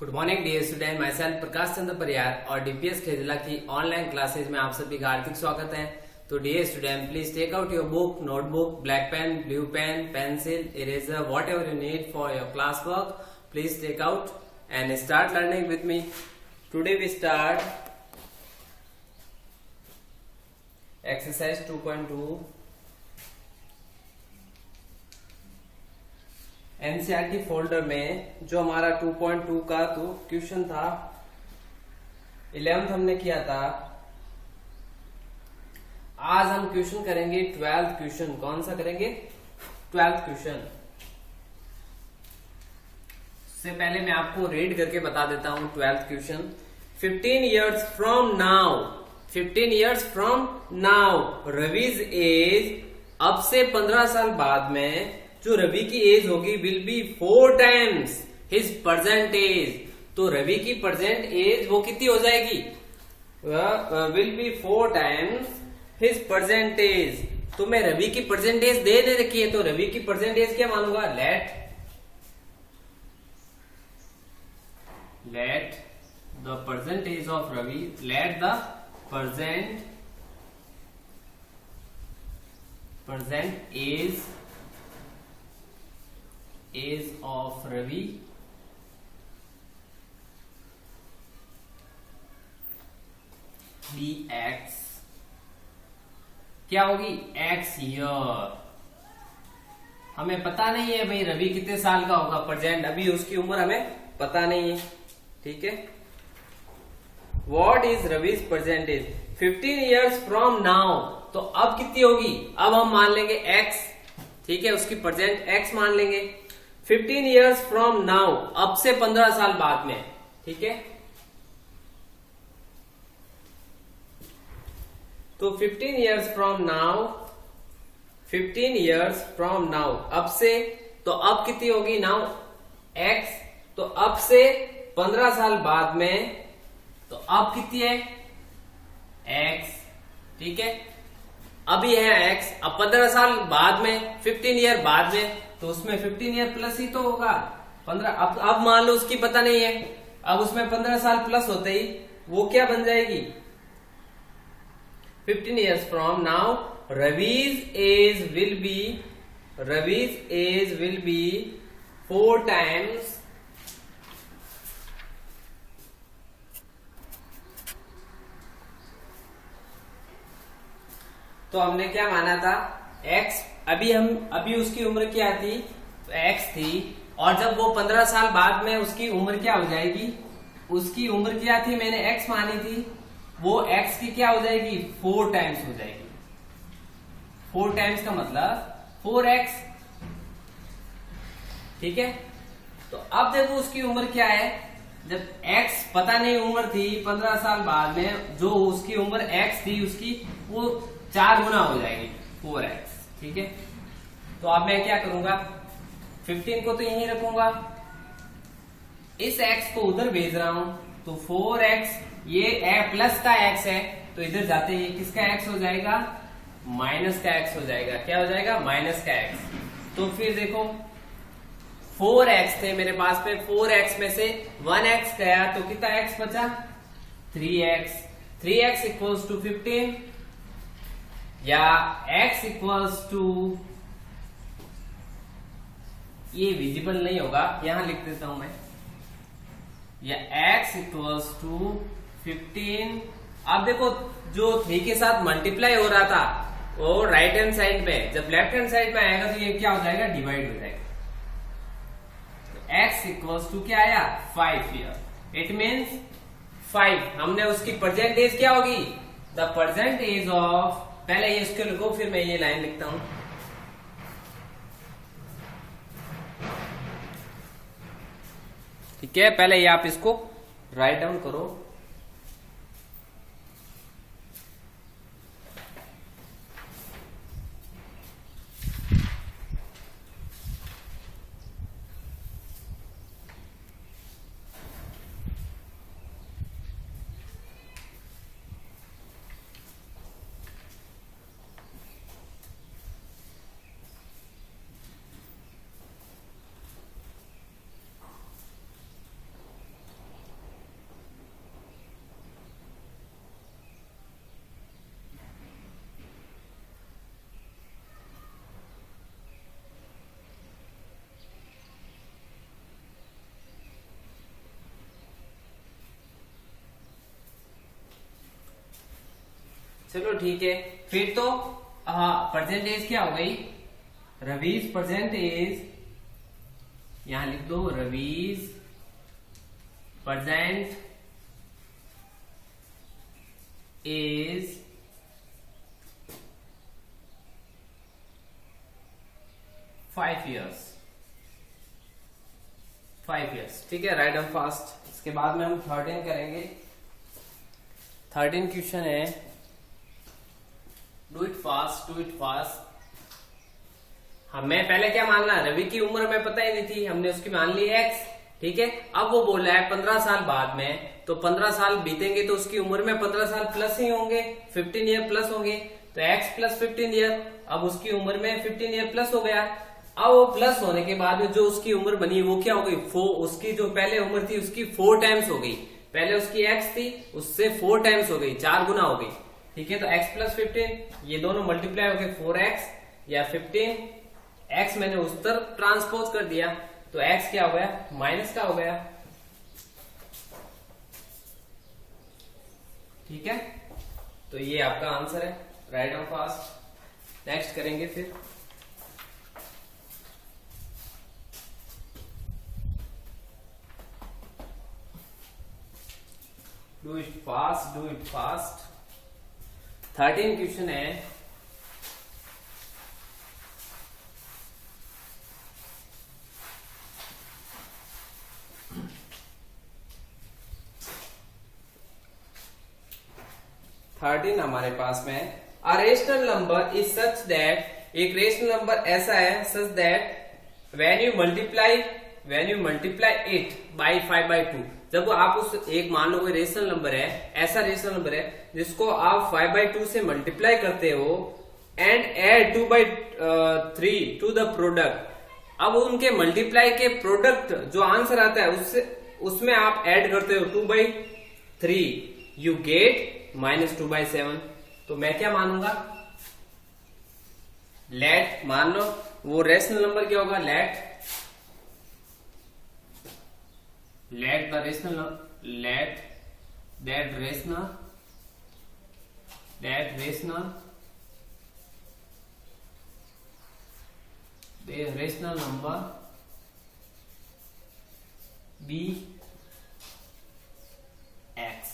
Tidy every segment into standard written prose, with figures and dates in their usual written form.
Good morning dear student, myself Prakash Chandra Pariyar और DPS खेजला की online classes में आप सभी का हार्दिक स्वागत है। तो dear student, please take out your book, notebook, black pen, blue pen, pencil, eraser, whatever you need for your class work. Please take out and start learning with me. Today we start exercise 2.2 NCERT folder में जो हमारा 2.2 का तो question था 11th हमने किया था। आज हम क्वेश्चन करेंगे 12th क्वेश्चन। कौन सा करेंगे? 12th question. से पहले मैं आपको रीड करके बता देता हूं 12th question. 15 years from now Ravi's age, अब से 15 साल बाद में जो रवि की एज होगी will be 4 times his present age. तो रवि की प्रेजेंट एज वो कितनी हो जाएगी? Will be 4 times his present age. तो मैं रवि की प्रेजेंट एज दे रखी है, तो रवि की प्रेजेंट एज क्या मानूंगा? let the present age of Ravi, let the present age of Ravi be X। क्या होगी? X year। हमें पता नहीं है भाई रवि कितने साल का होगा प्रेजेंट, अभी उसकी उम्र हमें पता नहीं है। ठीक है। What is Ravi's present age? 15 years from now। तो अब कितनी होगी? अब हम मान लेंगे X। ठीक है, उसकी प्रेजेंट X मान लेंगे। 15 years from now, अब से 15 साल बाद में। ठीक है, तो 15 years from now, अब से, तो अब कितनी होगी? Now X। तो अब से 15 साल बाद में, तो अब कितनी है? X। ठीक है, अभी है X, अब 15 साल बाद में, 15 ईयर बाद में, तो उसमें 15 ईयर प्लस ही तो होगा 15। अब मान लो उसकी पता नहीं है, अब उसमें 15 साल प्लस होते ही वो क्या बन जाएगी? 15 years from now Ravi's age will be 4 times तो हमने क्या माना था? X। अभी उसकी उम्र क्या थी? तो X थी, और जब वो 15 साल बाद में उसकी उम्र क्या हो जाएगी? उसकी उम्र क्या थी? मैंने X मानी थी, वो X की क्या हो जाएगी? 4 times हो जाएगी। 4 times का मतलब 4X। ठीक है, तो अब देखो उसकी उम्र क्या है। जब X पता नहीं उम्र थी, 15 साल बाद में जो उसकी उम्र X थी, उसकी वो 4 गुना हो जाएगी, 4X। ठीक है, तो अब मैं क्या करूंगा? 15 को तो यहीं रखूंगा, इस X को उधर भेज रहा हूं, तो 4X, ये प्लस का X है, तो इधर जाते ही किसका X हो जाएगा? माइनस का X हो जाएगा। क्या हो जाएगा? माइनस का X। तो फिर देखो 4X थे मेरे पास में, 4X में से 1X गया, तो कितना X बचा? 3X। 3X इक्वल्स टू 15, या X इक्वल्स टू, ये विजिबल नहीं होगा, यहां लिख देता हूं मैं, या X इक्वल्स टू 15। अब देखो जो 3 के साथ मल्टीप्लाई हो रहा था वो राइट हैंड साइड में, जब लेफ्ट हैंड साइड में आएगा तो ये क्या हो जाएगा? डिवाइड हो जाएगा। X इक्वल्स टू क्या आया? 5 ईयर। It means 5। हमने उसकी प्रेजेंट एज क्या होगी? द प्रेजेंट एज ऑफ, पहले ये इसको लिखो, फिर मैं ये लाइन लिखता हूं। ठीक है, पहले ये आप इसको राइट डाउन करो। चलो ठीक है, फिर तो हाँ परसेंटेज क्या हो गई, रवीज परसेंटेज, यहां लिख दो Ravi's percent is 5 years, 5 years। ठीक है, राइट एंड फास्ट। इसके बाद में हम 13 करेंगे। 13 क्वेश्चन है, do it fast, do it fast. हमें पहले क्या मानना, रवि की उम्र हमें पता ही नहीं थी, हमने उसकी मान ली x। ठीक है, अब वो बोल रहा है 15 साल बाद में, तो 15 साल बीतेंगे तो उसकी उम्र में 15 साल प्लस ही होंगे, 15 ईयर प्लस होंगे, तो x प्लस 15 ईयर, अब उसकी उम्र में 15 ईयर प्लस हो गया। अब वो प्लस होने के बाद में जो उसकी उम्र बनी वो क्या हो गई, उसकी जो पहले उम्र थी उसकी 4 टाइम्स हो गई। पहले उसकी x थी, उससे 4 टाइम्स हो गई, 4 गुना हो गई। ठीक है, तो x प्लस 15, ये दोनों मल्टीप्लाई हो गए 4x या 15, x मैंने उस तरफ ट्रांसपोज कर दिया, तो x क्या हो गया, माइनस का हो गया। ठीक है, तो ये आपका आंसर है, राइट और फास्ट। नेक्स्ट करेंगे फिर do it fast, do it fast. 13 question है, हमारे पास में a rational number is such that, एक रेशनल नंबर ऐसा है such that when you multiply it by 5/2, जब आप उस एक मान लो कोई रेशनल नंबर है, ऐसा रेशनल नंबर है जिसको आप 5/2 से मल्टीप्लाई करते हो and add 2/3 to the product. अब उनके मल्टीप्लाई के प्रोडक्ट जो आंसर आता है उसमें आप ऐड करते हो 2/3, यू गेट -2/7। तो मैं क्या मानूंगा, लेट, मान लो वो रेशनल नंबर क्या होगा, let the rational, let that rational number be x।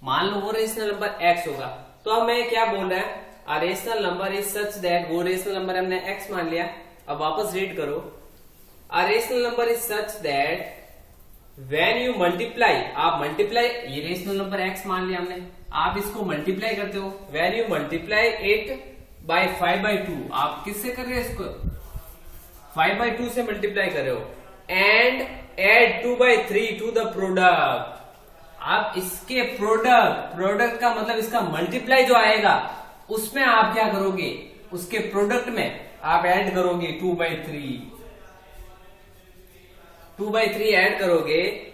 मान लो वो रेशनल नंबर x होगा, तो अब मैं क्या बोल रहा है, a rational number is such that, वो रेशनल नंबर हमने x मान लिया। अब वापस रीड करो, a rational number is such that when you multiply, आप मल्टीप्लाई, ये रेशनल नंबर x मान लिया हमने, आप इसको मल्टीप्लाई करते हो, when you multiply it by 5/2, आप किससे कर रहे हो, इसको 5/2 से मल्टीप्लाई कर रहे हो, and add 2/3 to the product. आप इसके प्रोडक्ट का मतलब इसका मल्टीप्लाई जो आएगा उसमें आप क्या करोगे, उसके प्रोडक्ट में आप ऐड करोगे 2/3 ऐड करोगे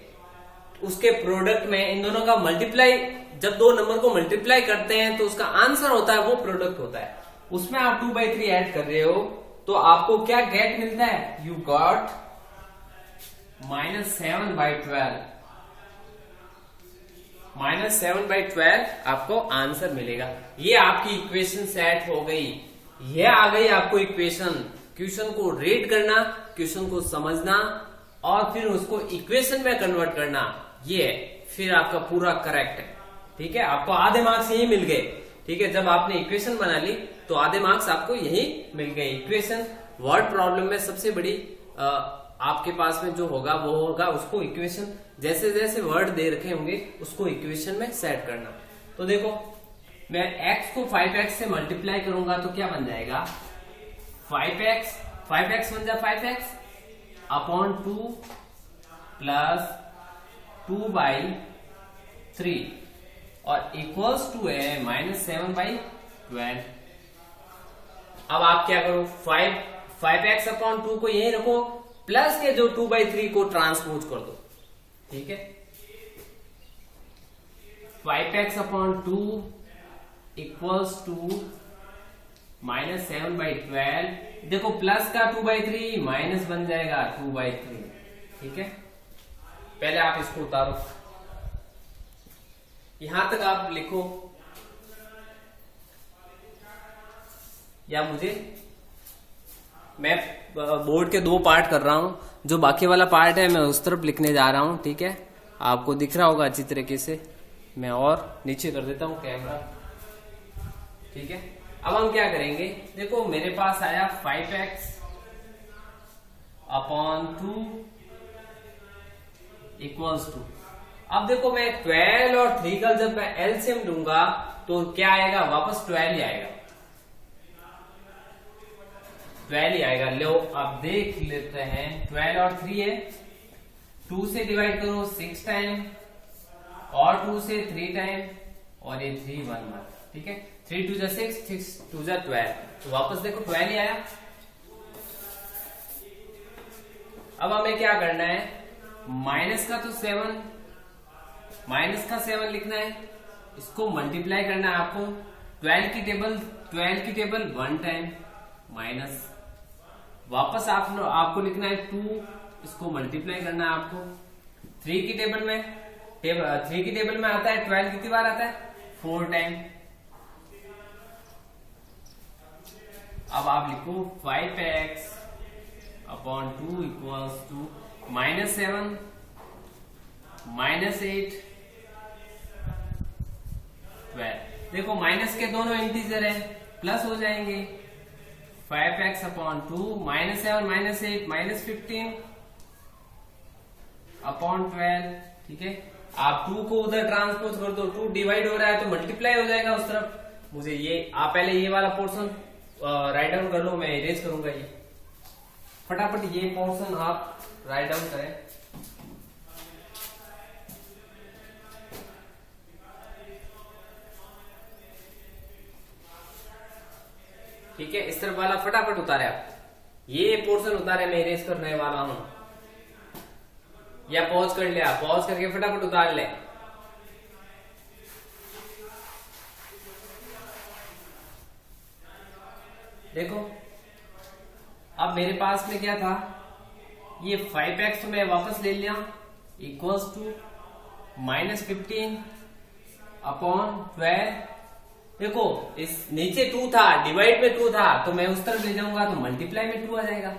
उसके प्रोडक्ट में। इन दोनों का मल्टीप्लाई, जब दो नंबर को मल्टीप्लाई करते हैं तो उसका आंसर होता है वो प्रोडक्ट होता है, उसमें आप 2/3 ऐड कर रहे हो, तो आपको क्या गेट मिलता है, यू गॉट -7/12, -7/12 आपको आंसर मिलेगा। ये आपकी इक्वेशन सेट हो गई, ये आ गई आपको इक्वेशन। क्वेश्चन को रीड करना, क्वेश्चन को समझना और फिर उसको इक्वेशन में कन्वर्ट करना, ये फिर आपका पूरा करेक्ट है। ठीक है, आपको आधे मार्क्स यही मिल गए। ठीक है, जब आपने इक्वेशन बना ली तो आधे मार्क्स आपको यही मिल गए। इक्वेशन वर्ड प्रॉब्लम में सबसे बड़ी आपके पास में जो होगा वो होगा उसको इक्वेशन, जैसे जैसे वर्ड दे रखे होंगे उसको इक्वेशन में सेट करना। तो देखो, मैं x को 5x से मल्टीप्लाई करूंगा तो क्या बन जाएगा, 5x बन जाए 5x अपॉन 2 प्लस 2/3 और इक्वल्स टू है -7/12। अब आप क्या करो, 5x अपॉन 2 को यही रखो, प्लस के जो 2/3 को ट्रांसपोज कर दो। ठीक है, 5x अपॉन 2 इक्वल्स टू -7/12। देखो प्लस का 2/3 माइनस बन जाएगा 2/3। ठीक है, पहले आप इसको उतारो, यहां तक आप लिखो या मुझे, मैं बोर्ड के 2 पार्ट कर रहा हूं, जो बाकी वाला पार्ट है मैं उस तरफ लिखने जा रहा हूं। ठीक है, आपको दिख रहा होगा अच्छी तरीके से। मैं और नीचे कर देता हूं कैमरा। ठीक है, अब हम क्या करेंगे, देखो मेरे पास आया 5x अपॉन 2 इक्वल्स टू, अब देखो मैं 12 और 3 का जब मैं एलसीएम लूंगा तो क्या आएगा, वापस 12 ही आएगा, 12 ही आएगा। लो अब देख लेते हैं, 12 और 3 है, 2 से डिवाइड करो 6 टाइम, और 2 से 3 टाइम, और ये 3 1 1। ठीक है, 3 2 जा 6, 6 2 जा 12, तो वापस देखो 12 ही आया। अब हमें क्या करना है, माइनस का तो 7, माइनस का 7 लिखना है, इसको मल्टीप्लाई करना है आपको। 12 की टेबल 1 टाइम माइनस, वापस आपको लिखना है 2, इसको मल्टीप्लाई करना है आपको। 3 की टेबल में आता है 12 कितनी बार आता है, 4 टाइम। अब आप लिखो 5x अपॉन 2 इक्वल्स टू -7 -8 12। देखो माइनस के दोनों इंटीजर है, प्लस हो जाएंगे। 5x upon 2 -7 -8 -15 upon 12। ठीक है, आप 2 को उधर ट्रांसपोज कर दो, 2 डिवाइड हो रहा है तो मल्टीप्लाई हो जाएगा उस तरफ। मुझे ये, आप पहले ये वाला पोर्शन राइट डाउन कर लो, मैं इरेज करूंगा ये। फटाफट ये पोर्शन आप राइट डाउन करें। ठीक है, इस तरफ वाला फटाफट उतारे आप, ये पोर्शन उतारे, मैं इरेज करने वाला हूं। या पॉज कर लिया, पॉज करके फटाफट उतार ले। देखो अब मेरे पास में क्या था, ये 5x तो मैं वापस ले लिया, इक्वल्स टू -15 अपॉन 12। देखो इस नीचे 2 था, डिवाइड में 2 था, तो मैं उस तरफ ले जाऊंगा तो मल्टीप्लाई में 2 आ जाएगा।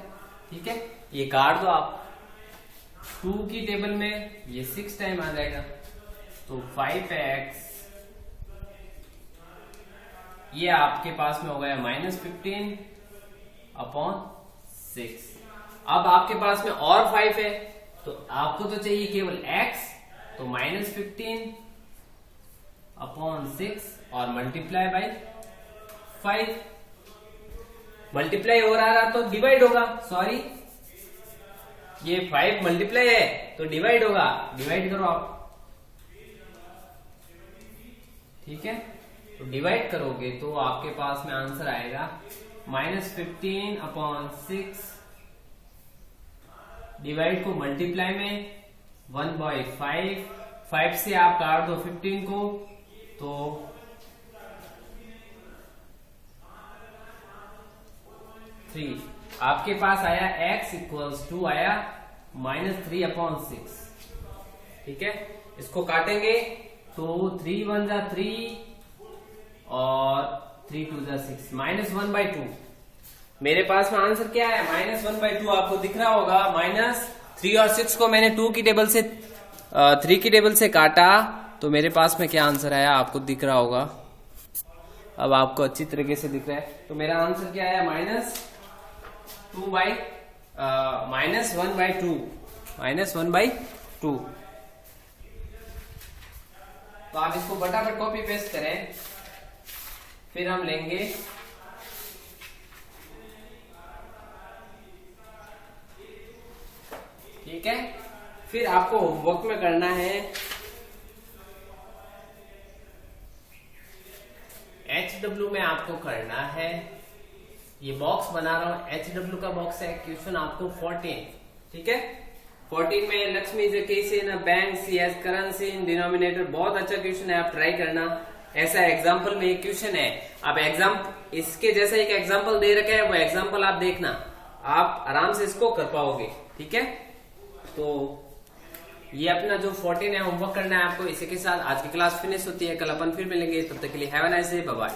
ठीक है, ये काट दो आप, 2 की टेबल में ये 6 टाइम आ जाएगा, तो 5x ये आपके पास में हो गया -15 अपॉन 6। अब आपके पास में और 5 है, तो आपको तो चाहिए केवल x, तो -15 अपॉन 6 और मल्टीप्लाई बाय 5। मल्टीप्लाई हो रहा तो डिवाइड होगा, सॉरी ये 5 मल्टीप्लाई है तो डिवाइड होगा, डिवाइड करो आप। ठीक है, तो डिवाइड करोगे तो आपके पास में आंसर आएगा -15 अपॉन 6, डिवाइड को मल्टीप्लाई में 1/5, 5 से आप काट दो 15 को, तो आपके पास आया x इक्वल्स टू आया -3 अपॉन 6। ठीक है, इसको काटेंगे तो 3 1 जा 3 और 3 2 जा 6, -1/2। मेरे पास में आंसर क्या है, -1/2 आपको दिख रहा होगा। -3 और 6 को मैंने 2 की टेबल से 3 की टेबल से काटा, तो मेरे पास में क्या आंसर आया आपको दिख रहा होगा। अब आपको अच्छी तरीके से दिख रहा है, तो मेरा आंसर क्या आया, -1/2 -1/2। तो आप इसको फटाफट कॉपी पेस्ट करें, फिर हम लेंगे ठीक है। फिर आपको होमवर्क में करना है HW में आपको करना है, ये बॉक्स बना रहा हूं, HW का बॉक्स है, क्वेश्चन आपको 14। ठीक है, 14 में Lakshmi is a case in a bank, she has currency in denominator. बहुत अच्छा क्वेश्चन है, आप ट्राई करना। ऐसा एग्जाम्पल में एक क्वेश्चन है, आप इसके जैसा एक एग्जाम्पल दे रखा है, वो एग्जाम्पल आप देखना, आप आराम से इसको कर पाओगे। ठीक है, तो ये अपना जो 14 है होमवर्क करना है आपको। इसी के साथ आज की क्लास फिनिश होती है, कल अपन फिर मिलेंगे, तब तक के लिए have a nice day, bye bye.